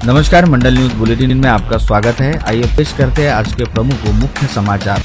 नमस्कार, मंडल news bulletin में आपका स्वागत है। आइए पेश करते हैं आज के प्रमुख व मुख्य समाचार।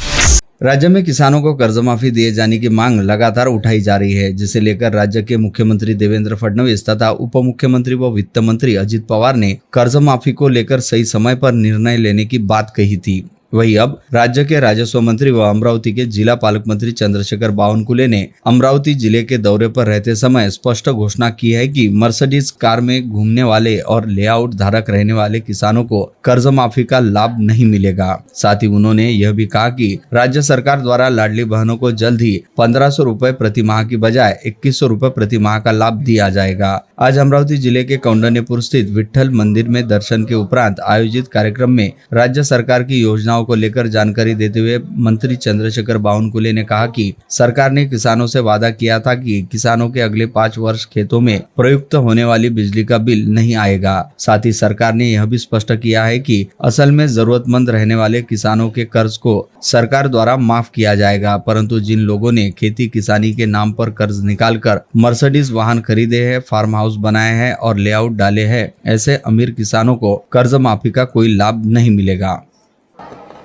राज्य में किसानों को कर्ज माफी दिए जाने की मांग लगातार उठाई जा रही है, जिसे लेकर राज्य के मुख्यमंत्री देवेंद्र फडणवीस तथा उप मुख्यमंत्री व वित्त मंत्री अजित पवार ने कर्ज माफी को लेकर सही समय पर निर्णय लेने की बात कही थी। वहीं अब राज्य के राजस्व मंत्री व अमरावती के जिला पालक मंत्री चंद्रशेखर बावनकुले ने अमरावती जिले के दौरे पर रहते समय स्पष्ट घोषणा की है कि मर्सिडीज कार में घूमने वाले और लेआउट धारक रहने वाले किसानों को कर्ज माफी का लाभ नहीं मिलेगा। साथ ही उन्होंने यह भी कहा कि राज्य सरकार द्वारा लाडली बहनों को जल्द ही 1500 रुपए प्रति माह की बजाय 2100 रुपए प्रति माह का लाभ दिया जाएगा। आज अमरावती जिले के कौंडन्यपुर स्थित विठ्ठल मंदिर में दर्शन के उपरांत आयोजित कार्यक्रम में राज्य सरकार की योजनाओं को लेकर जानकारी देते हुए मंत्री चंद्रशेखर बावनकुले ने कहा कि सरकार ने किसानों से वादा किया था कि किसानों के अगले 5 वर्ष खेतों में प्रयुक्त होने वाली बिजली का बिल नहीं आएगा। साथ ही सरकार ने यह भी स्पष्ट किया है कि असल में जरूरतमंद रहने वाले किसानों के कर्ज को सरकार द्वारा माफ किया जाएगा, परंतु जिन लोगों ने खेती किसानी के नाम पर कर्ज निकालकर मर्सिडीज वाहन खरीदे हैं, फार्म हाउस बनाए हैं और लेआउट डाले हैं, ऐसे अमीर किसानों को कर्ज माफी का कोई लाभ नहीं मिलेगा।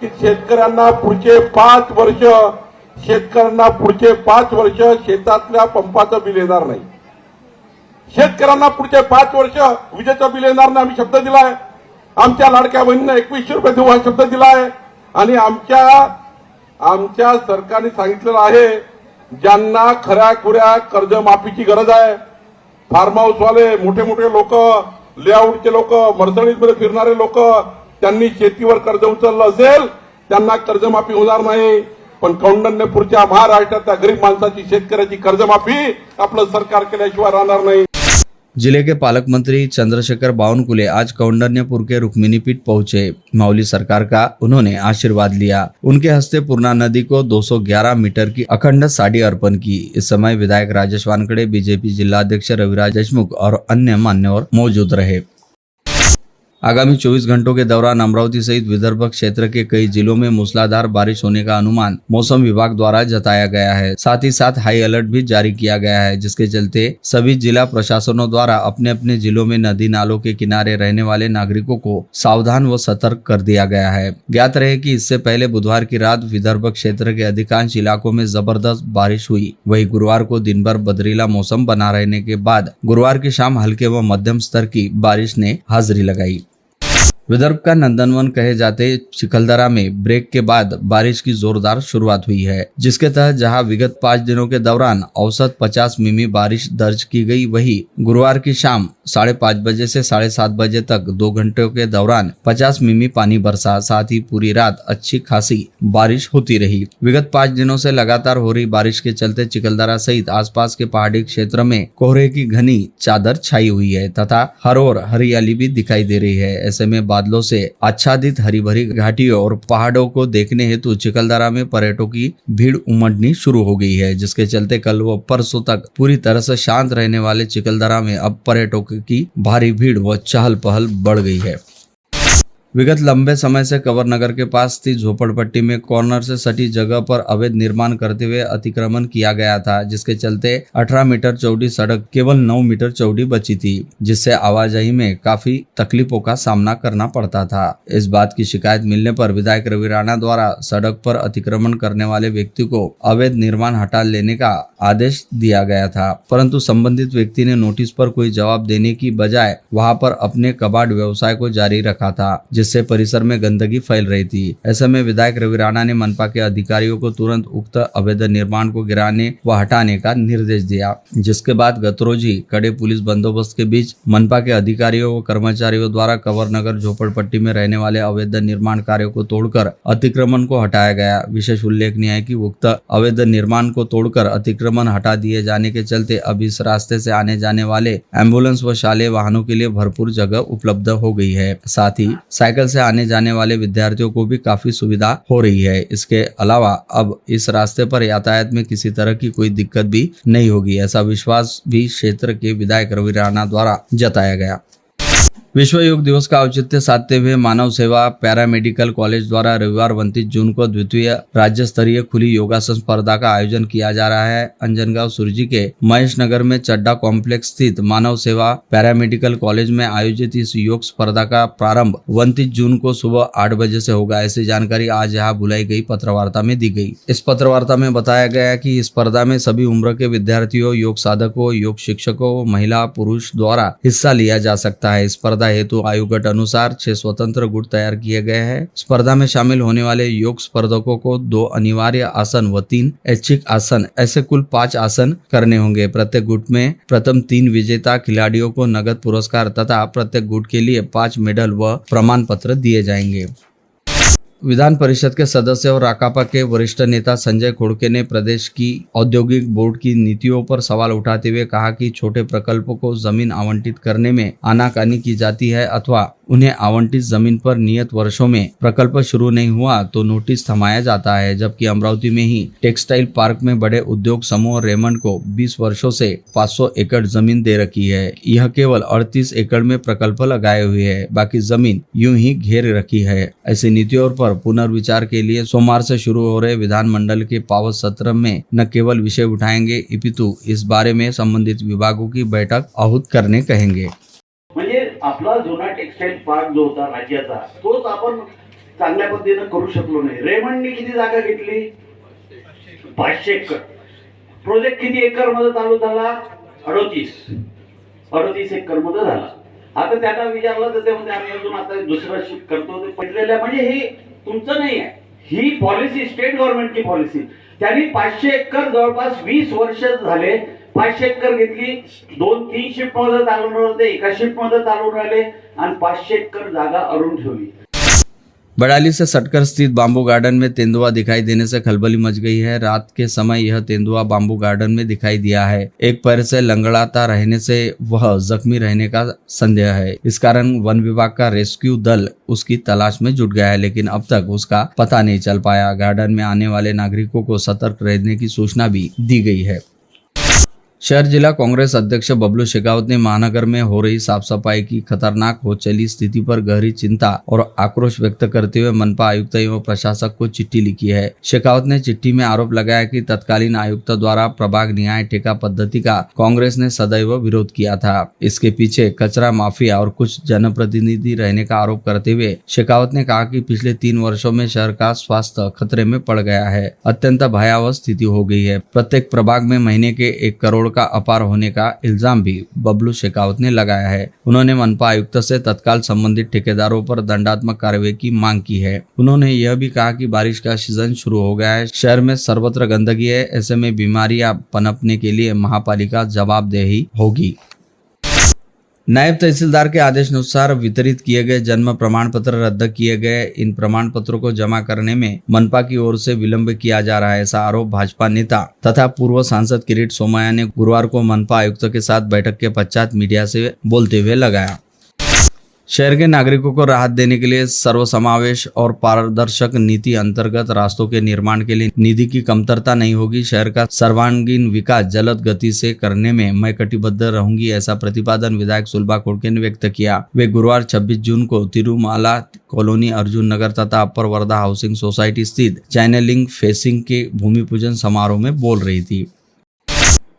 शेतकऱ्यांना पुढचे 5 वर्ष शेतातल्या पंपाचं बिल येणार नाही। शेतकऱ्यांना पुढचे 5 वर्ष विजेचं बिल येणार नाही, आम्ही शब्द दिलाय। आमच्या लाडक्या बहिणींना 2100 रुपये देऊ हा शब्द दिलाय आणि आमच्या सरकारने सांगितलेलं आहे ज्यांना खऱ्या खुऱ्या कर्जमाफीची गरज आहे, फार्म हाऊस वाले, मोठे मोठे लोक, लेआउटचे लोक, मर्सिडीज मध्ये फिरणारे लोक, त्यांनी शेतीवर कर्ज उचललं असेल त्यांना कर्जमाफी होणार नाही। पण कौंडन्यपूरच्या महाराष्ट्रातल्या गरीब माणसाची, शेतकऱ्याची कर्जमाफी आपलं सरकार केल्याशिवाय राहणार नाही। जिले के पालक मंत्री चंद्रशेखर बावनकुले आज कौंडन्यपुर के रुक्मिणी पीठ पहुंचे। माउली सरकार का उन्होंने आशीर्वाद लिया। उनके हस्ते पूर्णा नदी को 211 मीटर की अखंड साड़ी अर्पण की। इस समय विधायक राजेश वानखड़े, बीजेपी जिलाध्यक्ष रविराज देशमुख और अन्य मान्यवर मौजूद रहे। आगामी 24 घंटों के दौरान अमरावती सहित विदर्भ क्षेत्र के कई जिलों में मूसलाधार बारिश होने का अनुमान मौसम विभाग द्वारा जताया गया है। साथ ही साथ हाई अलर्ट भी जारी किया गया है, जिसके चलते सभी जिला प्रशासनों द्वारा अपने अपने जिलों में नदी नालों के किनारे रहने वाले नागरिकों को सावधान व सतर्क कर दिया गया है। ज्ञात रहे कि इससे पहले बुधवार की रात विदर्भ क्षेत्र के अधिकांश इलाकों में जबरदस्त बारिश हुई। वही गुरुवार को दिन भर बदरीला मौसम बना रहने के बाद गुरुवार की शाम हल्के व मध्यम स्तर की बारिश ने हाजिरी लगाई। विदर्भ का नंदनवन कहे जाते चिखलदरा में ब्रेक के बाद बारिश की जोरदार शुरुआत हुई है, जिसके तहत जहां विगत 5 दिनों के दौरान औसत 50 मिमी बारिश दर्ज की गई, वही गुरुवार की शाम 5:30 बजे से 7:30 बजे तक 2 घंटों के दौरान 50 मिमी पानी बरसा। साथ ही पूरी रात अच्छी खासी बारिश होती रही। विगत 5 दिनों से लगातार हो रही बारिश के चलते चिखलदरा सहित आसपास के पहाड़ी क्षेत्र में कोहरे की घनी चादर छाई हुई है तथा हर ओर हरियाली भी दिखाई दे रही है। ऐसे में बादलों से आच्छादित हरी भरी घाटियों और पहाड़ों को देखने हेतु चिखलदरा में पर्यटकों की भीड़ उमड़नी शुरू हो गई है, जिसके चलते कल व परसों तक पूरी तरह से शांत रहने वाले चिखलदरा में अब पर्यटकों की भारी भीड़ व चहल पहल बढ़ गई है। विगत लंबे समय से कंवर नगर के पास स्थित झोपड़पट्टी में कॉर्नर से सटी जगह पर अवैध निर्माण करते हुए अतिक्रमण किया गया था, जिसके चलते 18 मीटर चौड़ी सड़क केवल 9 मीटर चौड़ी बची थी, जिससे आवाजाही में काफी तकलीफों का सामना करना पड़ता था। इस बात की शिकायत मिलने पर विधायक रवि राणा द्वारा सड़क पर अतिक्रमण करने वाले व्यक्ति को अवैध निर्माण हटा लेने का आदेश दिया गया था, परंतु संबंधित व्यक्ति ने नोटिस पर कोई जवाब देने की बजाय वहां पर अपने कबाड़ व्यवसाय को जारी रखा था, जिससे परिसर में गंदगी फैल रही थी। ऐसे में विधायक रवि राणा ने मनपा के अधिकारियों को तुरंत उक्त अवैध निर्माण को गिराने व हटाने का निर्देश दिया, जिसके बाद गत रोज ही कड़े पुलिस बंदोबस्त के बीच मनपा के अधिकारियों व कर्मचारियों द्वारा कंवर नगर झोपड़पट्टी में रहने वाले अवैध निर्माण कार्यों को तोड़कर अतिक्रमण को हटाया गया। विशेष उल्लेखनीय है कि उक्त अवैध निर्माण को तोड़कर अतिक्रमण हटा दिए जाने के चलते अब इस रास्ते से आने जाने वाले एम्बुलेंस व शालेय वाहनों के लिए भरपूर जगह उपलब्ध हो गई है। साथ ही साइकिल से आने जाने वाले विद्यार्थियों को भी काफी सुविधा हो रही है। इसके अलावा अब इस रास्ते पर यातायात में किसी तरह की कोई दिक्कत भी नहीं होगी, ऐसा विश्वास भी क्षेत्र के विधायक रवि राणा द्वारा जताया गया। विश्व योग दिवस का औचित्य साधते हुए मानव सेवा पैरामेडिकल कॉलेज द्वारा रविवार 29 जून को द्वितीय राज्य स्तरीय खुली योगासन स्पर्धा का आयोजन किया जा रहा है। अंजनगांव सुरजी के महेश नगर में चड्डा कॉम्प्लेक्स स्थित मानव सेवा पैरामेडिकल कॉलेज में आयोजित इस योग स्पर्धा का प्रारंभ 29 जून को सुबह 8 बजे से होगा। ऐसी जानकारी आज यहाँ बुलाई गई पत्रवार्ता में दी गई। इस पत्रवार्ता में बताया गया कि इस स्पर्धा में सभी उम्र के विद्यार्थियों, योग साधकों, योग शिक्षकों, महिला पुरुष द्वारा हिस्सा लिया जा सकता है। स्पर्धा हेतु आयुगट अनुसार 6 स्वतंत्र गुट तैयार किए गए हैं। स्पर्धा में शामिल होने वाले योग स्पर्धकों को 2 अनिवार्य आसन व 3 ऐच्छिक आसन ऐसे कुल 5 आसन करने होंगे। प्रत्येक गुट में प्रथम 3 विजेता खिलाड़ियों को नगद पुरस्कार तथा प्रत्येक गुट के लिए 5 मेडल व प्रमाण पत्र दिए जाएंगे। विधान परिषद के सदस्य और राकापा के वरिष्ठ नेता संजय खोड़के ने प्रदेश की औद्योगिक बोर्ड की नीतियों पर सवाल उठाते हुए कहा कि छोटे प्रकल्पों को जमीन आवंटित करने में आनाकानी की जाती है अथवा उन्हें आवंटित जमीन पर नियत वर्षों में प्रकल्प शुरू नहीं हुआ तो नोटिस थमाया जाता है। जबकि अमरावती में ही टेक्सटाइल पार्क में बड़े उद्योग समूह रेमंड को 20 वर्षों से 500 एकड़ जमीन दे रखी है। यह केवल 38 एकड़ में प्रकल्प लगाए हुए है, बाकी जमीन यूं ही घेर रखी है। ऐसी नीतियों पर पुनर्विचार के लिए सोमवार से शुरू हो रहे विधानमंडल के पावत सत्र में न केवल विषय उठाएंगे अपितु इस बारे में संबंधित विभागों की बैठक आहूत करने कहेंगे। म्हणजे आपला जुना टेक्सटाईल पार्क जो होता राज्याचा तोच आपण चांगल्या पद्धतीने करू शकलो नाही। रेमंडने किती जागा घेतली? 500 एकर। प्रोजेक्ट किती एकर मध्ये चालू झाला? 38 एकर मध्ये झाला। आता त्यांना विचारलं तर ते म्हणजे आम्ही अजून आता दुसरा शिफ्ट करतो ते पडलेल्या म्हणजे हे तुमचं नाही आहे, ही पॉलिसी स्टेट गव्हर्नमेंटची पॉलिसी। त्यांनी 500 एकर जवळपास 20 वर्ष झाले 500 एकर घेतली, 2-3 शिफ्ट मध्ये चालवणार होते, एका शिफ्ट मध्ये चालवून राहिले आणि 500 एकर जागा अरून ठेवली। बड़ाली से सटकर स्थित बाम्बू गार्डन में तेंदुआ दिखाई देने से खलबली मच गई है। रात के समय यह तेंदुआ बाम्बू गार्डन में दिखाई दिया है। एक पैर से लंगड़ाता रहने से वह जख्मी रहने का संदेह है। इस कारण वन विभाग का रेस्क्यू दल उसकी तलाश में जुट गया है, लेकिन अब तक उसका पता नहीं चल पाया। गार्डन में आने वाले नागरिकों को सतर्क रहने की सूचना भी दी गई है। शहर जिला कांग्रेस अध्यक्ष बबलू शेखावत ने महानगर में हो रही साफ सफाई की खतरनाक हो चली स्थिति पर गहरी चिंता और आक्रोश व्यक्त करते हुए मनपा आयुक्त एवं प्रशासक को चिट्ठी लिखी है। शेखावत ने चिट्ठी में आरोप लगाया कि तत्कालीन आयुक्त द्वारा प्रभाग न्याय ठेका पद्धति का कांग्रेस ने सदैव विरोध किया था। इसके पीछे कचरा माफिया और कुछ जनप्रतिनिधि रहने का आरोप करते हुए शेखावत ने कहा कि पिछले 3 वर्षों में शहर का स्वास्थ्य खतरे में पड़ गया है। अत्यंत भयावह स्थिति हो गई है। प्रत्येक प्रभाग में महीने के 1 करोड़ का अपार होने का इल्जाम भी बबलू शेखावत ने लगाया है। उन्होंने मनपा आयुक्त से तत्काल संबंधित ठेकेदारों पर दंडात्मक कार्रवाई की मांग की है। उन्होंने यह भी कहा कि बारिश का सीजन शुरू हो गया है, शहर में सर्वत्र गंदगी है, ऐसे में बीमारियां पनपने के लिए महापालिका जवाबदेही होगी। नायब तहसीलदार के आदेशानुसार वितरित किए गए जन्म प्रमाण पत्र रद्द किए गए। इन प्रमाण पत्रों को जमा करने में मनपा की ओर से विलंब किया जा रहा है, ऐसा आरोप भाजपा नेता तथा पूर्व सांसद किरीट सोमैया ने गुरुवार को मनपा आयुक्त के साथ बैठक के पश्चात मीडिया से बोलते हुए लगाया। शहर के नागरिकों को राहत देने के लिए सर्वसमावेश और पारदर्शक नीति अंतर्गत रास्तों के निर्माण के लिए निधि की कमतरता नहीं होगी। शहर का सर्वांगीण विकास जलद गति से करने में मैं कटिबद्ध रहूंगी, ऐसा प्रतिपादन विधायक सुलभा खोड़के ने व्यक्त किया। वे गुरुवार 26 जून को तिरुमाला कॉलोनी अर्जुन नगर तथा अपर वर्धा हाउसिंग सोसाइटी स्थित चैनलिंग फेसिंग के भूमि पूजन समारोह में बोल रही थी।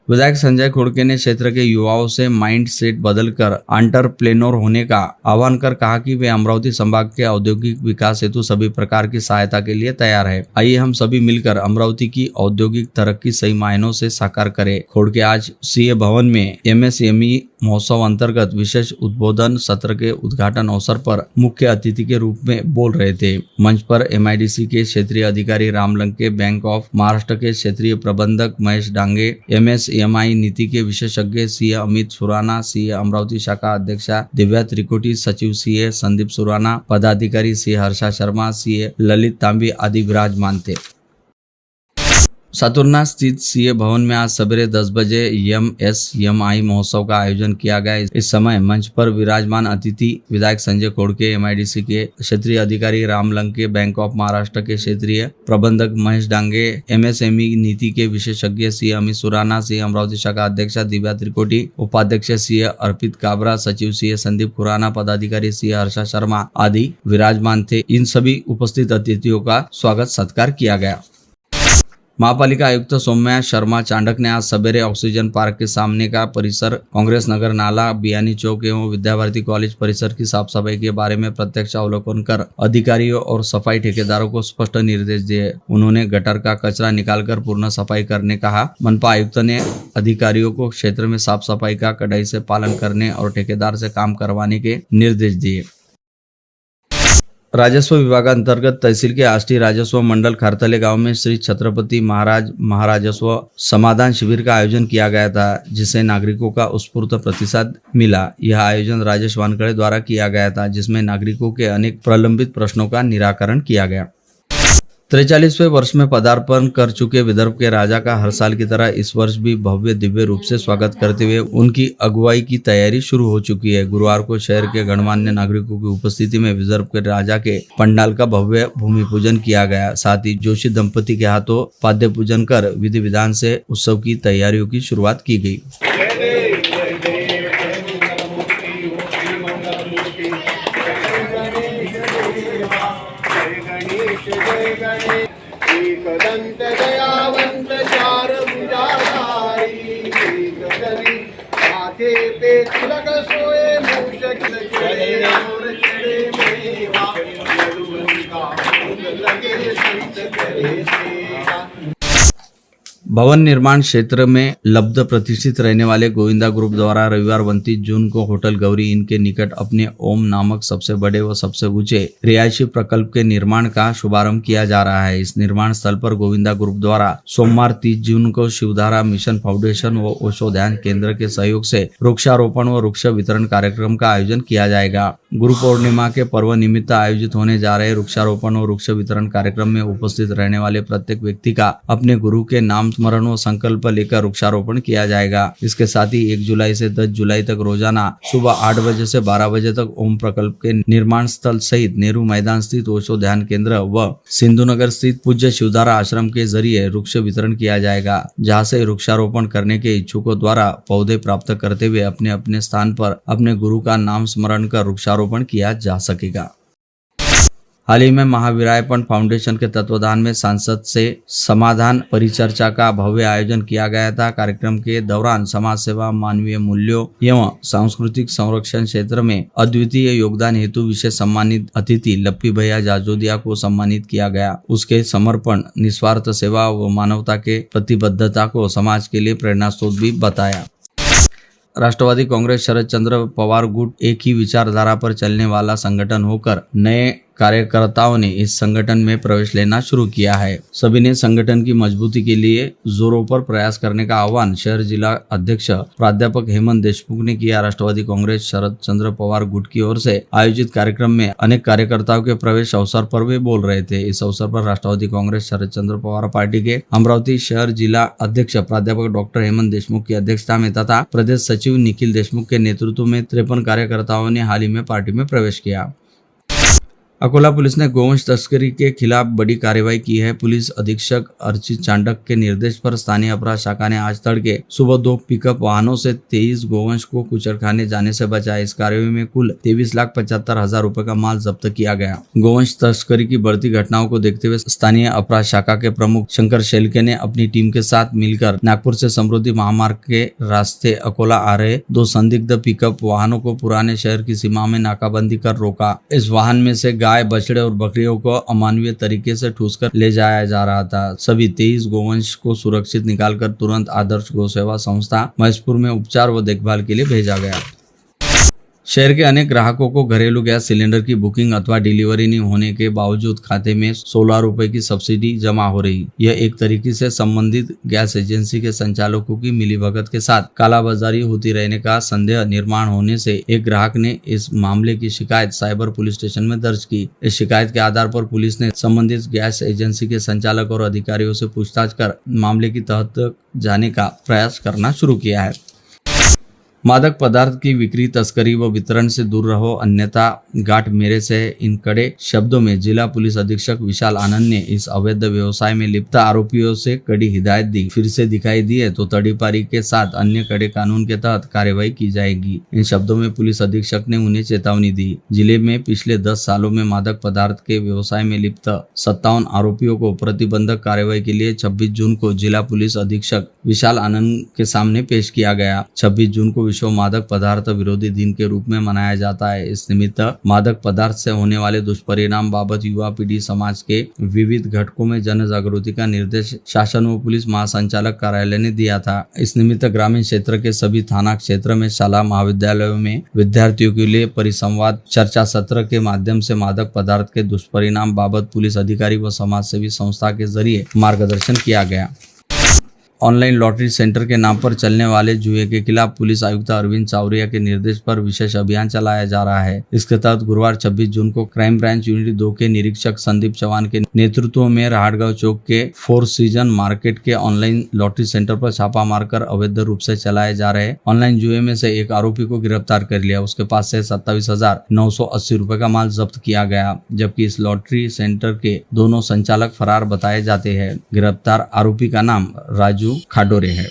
विधायक संजय खोड़के ने क्षेत्र के युवाओं से माइंड सेट बदलकर एंटरप्रेन्योर होने का आह्वान कर कहा कि वे अमरावती संभाग के औद्योगिक विकास हेतु सभी प्रकार की सहायता के लिए तैयार है। आइए हम सभी मिलकर अमरावती की औद्योगिक तरक्की सही मायनों से साकार करें। खोड़के आज सीए भवन में एमएसएमई महोत्सव अंतर्गत विशेष उद्बोधन सत्र के उद्घाटन अवसर पर मुख्य अतिथि के रूप में बोल रहे थे। मंच पर एमआईडीसी के क्षेत्रीय अधिकारी राम लंके, बैंक ऑफ महाराष्ट्र के क्षेत्रीय प्रबंधक महेश डांगे, एमएसएमई नीति के विशेषज्ञ सीए अमित सुराना, सीए अमरावती शाखा अध्यक्षा दिव्या त्रिकोटी, सचिव सीए संदीप सुराना, पदाधिकारी सीए हर्षा शर्मा, सीए ललित तांबी आदि विराजमान थे। सातुरना स्थित सीए भवन में आज सवेरे 10 बजे MSMI महोत्सव का आयोजन किया गया। इस समय मंच पर विराजमान अतिथि विधायक संजय खोड़के, MIDC के क्षेत्रीय अधिकारी राम लंके, बैंक ऑफ महाराष्ट्र के क्षेत्रीय प्रबंधक महेश डांगे, MSME नीति के विशेषज्ञ सीए अमित सुराना, सीए अमरावती शाखा अध्यक्षा दिव्या त्रिकोटी, उपाध्यक्ष सीए अर्पित काबरा, सचिव सीए संदीप खुराना, पदाधिकारी सीए हर्षा शर्मा आदि विराजमान थे। इन सभी उपस्थित अतिथियों का स्वागत सत्कार किया गया। महापालिका आयुक्त सौम्या शर्मा चांडक ने आज सवेरे ऑक्सीजन पार्क के सामने का परिसर, कांग्रेस नगर नाला, बियानी चौक एवं विद्याभारती कॉलेज परिसर की साफ सफाई के बारे में प्रत्यक्ष अवलोकन कर अधिकारियों और सफाई ठेकेदारों को स्पष्ट निर्देश दिए। उन्होंने गटर का कचरा निकालकर पूर्ण सफाई करने कहा। मनपा आयुक्त ने अधिकारियों को क्षेत्र में साफ सफाई का कड़ाई से पालन करने और ठेकेदार से काम करवाने के निर्देश दिए। राजस्व विभागांतर्गत तहसील के आष्टी राजस्व मंडल खारतले गांव में श्री छत्रपति महाराजस्व समाधान शिविर का आयोजन किया गया था, जिसे नागरिकों का उत्स्फूर्त प्रतिसाद मिला। यह आयोजन राजेश वानखड़े द्वारा किया गया था, जिसमें नागरिकों के अनेक प्रलंबित प्रश्नों का निराकरण किया गया। 43वें वर्ष में पदार्पण कर चुके विदर्भ के राजा का हर साल की तरह इस वर्ष भी भव्य दिव्य रूप से स्वागत करते हुए उनकी अगुवाई की तैयारी शुरू हो चुकी है। गुरुवार को शहर के गणमान्य नागरिकों की उपस्थिति में विदर्भ के राजा के पंडाल का भव्य भूमि पूजन किया गया। साथ ही जोशी दंपति के हाथों पाद्य पूजन कर विधि विधान से उत्सव की तैयारियों की शुरुआत की गई। एकदंत दयावंत चार भुजाधारी, एकदरी माथे पे तिलक सोए, मूषक चढ़े और चढ़े मेवा, लडुअन का भोग लगे संत करे सेवा। भवन निर्माण क्षेत्र में लब्ध प्रतिष्ठित रहने वाले गोविंदा ग्रुप द्वारा रविवार 29 जून को होटल गौरी इन के निकट अपने ओम नामक सबसे बड़े व सबसे ऊंचे रिहायशी प्रकल्प के निर्माण का शुभारंभ किया जा रहा है। इस निर्माण स्थल पर गोविंदा ग्रुप द्वारा सोमवार 30 जून को शिवधारा मिशन फाउंडेशन व ओशो ध्यान केंद्र के सहयोग से वृक्षारोपण व वृक्ष वितरण कार्यक्रम का आयोजन किया जाएगा। गुरु पूर्णिमा के पर्व निमित्त आयोजित होने जा रहे वृक्षारोपण और वृक्ष वितरण कार्यक्रम में उपस्थित रहने वाले प्रत्येक व्यक्ति का अपने गुरु के नाम स्मरण व संकल्प लेकर वृक्षारोपण किया जाएगा। इसके साथ ही 1 जुलाई से 10 जुलाई तक रोजाना सुबह 8 बजे से 12 बजे तक ओम प्रकल्प के निर्माण स्थल सहित नेहरू मैदान स्थित ओशो ध्यान केंद्र व सिंधु नगर स्थित पूज्य शिवधारा आश्रम के जरिए वृक्ष वितरण किया जाएगा, जहां से वृक्षारोपण करने के इच्छुकों द्वारा पौधे प्राप्त करते हुए अपने अपने स्थान पर अपने गुरु का नाम स्मरण कर वृक्षारोपण किया जा सकेगा। हाल ही में महावीरायपन फाउंडेशन के तत्वाधान में सांसद से समाधान परिचर्चा का भव्य आयोजन किया गया था। कार्यक्रम के दौरान समाज सेवा, मानवीय मूल्यों एवं सांस्कृतिक संरक्षण क्षेत्र में अद्वितीय योगदान हेतु विशेष सम्मानित अतिथि लप्पी भैया जाजोदिया को सम्मानित किया गया। उसके समर्पण, निस्वार्थ सेवा व मानवता के प्रतिबद्धता को समाज के लिए प्रेरणा स्रोत भी बताया। राष्ट्रवादी कांग्रेस शरद चंद्र पवार गुट एक ही विचारधारा पर चलने वाला संगठन होकर नए कार्यकर्ताओं ने इस संगठन में प्रवेश लेना शुरू किया है। सभी ने संगठन की मजबूती के लिए जोरों पर प्रयास करने का आह्वान शहर जिला अध्यक्ष प्राध्यापक हेमंत देशमुख ने किया। राष्ट्रवादी कांग्रेस शरद चंद्र पवार गुट की ओर से आयोजित कार्यक्रम में अनेक कार्यकर्ताओं के प्रवेश अवसर पर वे बोल रहे थे। इस अवसर पर राष्ट्रवादी कांग्रेस शरद चंद्र पवार पार्टी के अमरावती शहर जिला अध्यक्ष प्राध्यापक डॉक्टर हेमंत देशमुख की अध्यक्षता में तथा प्रदेश सचिव निखिल देशमुख के नेतृत्व में 53 कार्यकर्ताओं ने हाल ही में पार्टी में प्रवेश किया। अकोला पुलिस ने गोवंश तस्करी के खिलाफ बड़ी कार्रवाई की है। पुलिस अधीक्षक अर्चित चांडक के निर्देश पर स्थानीय अपराध शाखा ने आज तड़के सुबह 2 पिकअप वाहनों से 23 गोवंश को कुचलखाने जाने से बचाया। इस कार्रवाई में कुल 23,75,000 रुपए का माल जब्त किया गया। गोवंश तस्करी की बढ़ती घटनाओं को देखते हुए स्थानीय अपराध शाखा के प्रमुख शंकर शेलके ने अपनी टीम के साथ मिलकर नागपुर से समृद्धि महामार्ग के रास्ते अकोला आ रहे 2 संदिग्ध पिकअप वाहनों को पुराने शहर की सीमा में नाकाबंदी कर रोका। इस वाहन में से गाय, बछड़े और बकरियों को अमानवीय तरीके से ठूसकर ले जाया जा रहा था। सभी 23 गोवंश को सुरक्षित निकालकर तुरंत आदर्श गौ सेवा संस्था महेशपुर में उपचार व देखभाल के लिए भेजा गया। शहर के अनेक ग्राहकों को घरेलू गैस सिलेंडर की बुकिंग अथवा डिलीवरी नहीं होने के बावजूद खाते में 16 रुपए की सब्सिडी जमा हो रही। यह एक तरीके से संबंधित गैस एजेंसी के संचालकों की मिलीभगत के साथ कालाबाजारी होती रहने का संदेह निर्माण होने से एक ग्राहक ने इस मामले की शिकायत साइबर पुलिस स्टेशन में दर्ज की। इस शिकायत के आधार पर पुलिस ने संबंधित गैस एजेंसी के संचालक और अधिकारियों से पूछताछ कर मामले की तह तक जाने का प्रयास करना शुरू किया है। मादक पदार्थ की बिक्री, तस्करी व वितरण से दूर रहो, अन्यथा गांठ मेरे से। इन कड़े शब्दों में जिला पुलिस अधीक्षक विशाल आनंद ने इस अवैध व्यवसाय में लिप्त आरोपियों से कड़ी हिदायत दी। फिर से दिखाई दिए तो तड़ीपारी के साथ अन्य कड़े कानून के तहत कार्यवाही की जाएगी। इन शब्दों में पुलिस अधीक्षक ने उन्हें चेतावनी दी। जिले में पिछले 10 सालों में मादक पदार्थ के व्यवसाय में लिप्त 57 आरोपियों को प्रतिबंधक कार्यवाही के लिए 26 जून को जिला पुलिस अधीक्षक विशाल आनंद के सामने पेश किया गया। 26 जून को विश्व मादक पदार्थ विरोधी दिन के रूप में मनाया जाता है। इस निमित्त मादक पदार्थ से होने वाले दुष्परिणाम बाबत युवा पीढ़ी समाज के विविध घटकों में जन जागृति का निर्देश शासन व पुलिस महासंचालक कार्यालय ने दिया था। इस निमित्त ग्रामीण क्षेत्र के सभी थाना क्षेत्र में शाला महाविद्यालयों में विद्यार्थियों के लिए परिसंवाद चर्चा सत्र के माध्यम से मादक पदार्थ के दुष्परिणाम बाबत पुलिस अधिकारी व समाज सेवी संस्था के जरिए मार्गदर्शन किया गया। ऑनलाइन लॉटरी सेंटर के नाम पर चलने वाले जुए के खिलाफ पुलिस आयुक्त अरविंद चावरिया के निर्देश पर विशेष अभियान चलाया जा रहा है। इसके तहत गुरुवार 26 जून को क्राइम ब्रांच यूनिट 2 के निरीक्षक संदीप चौहान के नेतृत्व में राहटगांव चौक के 4 सीजन मार्केट के ऑनलाइन लॉटरी सेंटर पर छापा मारकर अवैध रूप से चलाए जा रहे ऑनलाइन जुए में से एक आरोपी को गिरफ्तार कर लिया। उसके पास से 27,980 रुपए का माल जब्त किया गया, जबकि इस लॉटरी सेंटर के दोनों संचालक फरार बताए जाते हैं। गिरफ्तार आरोपी का नाम राजू खाडोरे है।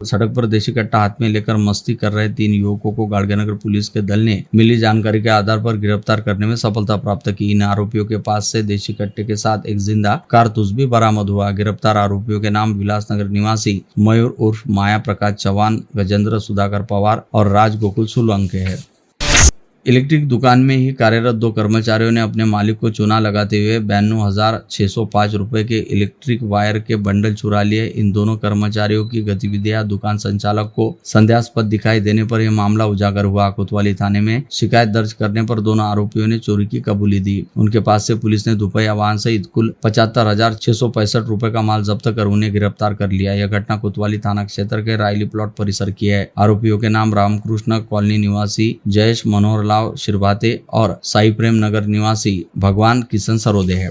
सड़क पर देशी कट्टा हाथ में लेकर मस्ती कर रहे 3 युवकों को गाड़गेनगर पुलिस के दल ने मिली जानकारी के आधार पर गिरफ्तार करने में सफलता प्राप्त की। इन आरोपियों के पास से देशी कट्टे के साथ एक जिंदा कारतूस भी बरामद हुआ। गिरफ्तार आरोपियों के नाम विलासनगर निवासी मयूर उर्फ माया प्रकाश चौहान, गजेंद्र सुधाकर पवार और राज गोकुल सोलंकी है। इलेक्ट्रिक दुकान में ही कार्यरत 2 कर्मचारियों ने अपने मालिक को चूना लगाते हुए 52,605 रुपए के इलेक्ट्रिक वायर के बंडल चुरा लिए। इन दोनों कर्मचारियों की गतिविधियां दुकान संचालक को संदेहास्पद दिखाई देने पर यह मामला उजागर हुआ। कोतवाली थाने में शिकायत दर्ज करने पर दोनों आरोपियों ने चोरी की कबूली दी। उनके पास से पुलिस ने दुपहिया वाहन सहित कुल 75,665 रुपए का माल जब्त कर उन्हें गिरफ्तार कर लिया। यह घटना कोतवाली थाना क्षेत्र के रायली प्लॉट परिसर की है। आरोपियों के नाम रामकृष्ण कॉलोनी निवासी जयेश मनोहर लाल शिरभाते और साई प्रेम नगर निवासी भगवान किशन सरोदे है।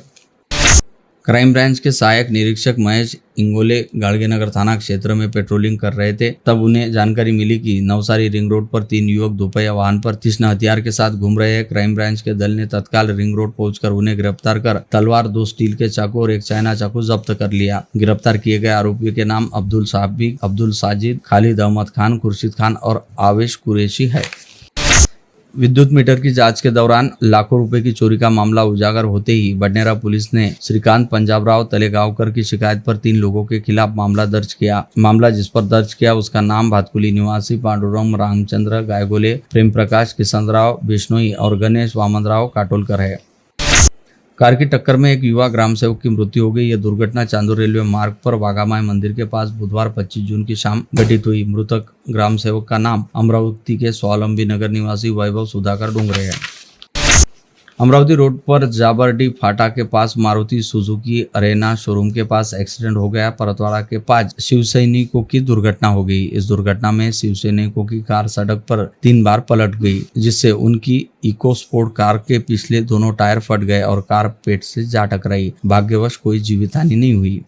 क्राइम ब्रांच के सहायक निरीक्षक महेश इंगोले गाड़गेनगर थाना क्षेत्र में पेट्रोलिंग कर रहे थे, तब उन्हें जानकारी मिली कि नवसारी रिंग रोड पर 3 युवक दोपहिया वाहन पर तीक्ष्ण हथियार के साथ घूम रहे हैं। क्राइम ब्रांच के दल ने तत्काल रिंग रोड पहुंचकर उन्हें गिरफ्तार कर तलवार, 2 स्टील के चाकू और 1 चाइना चाकू जब्त कर लिया। गिरफ्तार किए गए आरोपियों के नाम अब्दुल साबिक, अब्दुल साजिद, खालिद अहमद खान, खुर्शीद खान और आवेश कुरैशी है। विद्युत मीटर की जांच के दौरान लाखों रुपए की चोरी का मामला उजागर होते ही बडनेरा पुलिस ने श्रीकांत पंजाबराव तलेगांवकर की शिकायत पर 3 लोगों के खिलाफ मामला दर्ज किया। मामला जिस पर दर्ज किया उसका नाम भातकुली निवासी पांडुरंग रामचंद्र गायगोले, प्रेम प्रकाश किशनराव बिश्नोई और गणेश वामनराव काटोलकर है। कार की टक्कर में एक युवा ग्राम सेवक की मृत्यु हो गई। यह दुर्घटना चांदूर रेलवे मार्ग पर वाघामाई मंदिर के पास बुधवार 25 जून की शाम घटित हुई। मृतक ग्राम सेवक का नाम अमरावती के स्वावलंबी नगर निवासी वैभव सुधाकर डोंगरे है। अमरावती रोड पर जाबरडी फाटा के पास मारुति सुजुकी अरेना शोरूम के पास एक्सीडेंट हो गया। परतवाड़ा के पास शिवसैनिकों की दुर्घटना हो गई। इस दुर्घटना में शिवसैनिकों की कार सड़क पर 3 बार पलट गई, जिससे उनकी इको स्पोर्ट कार के पिछले दोनों टायर फट गए और कार पेट से जा टकराई। भाग्यवश कोई जीवितहानि नहीं हुई।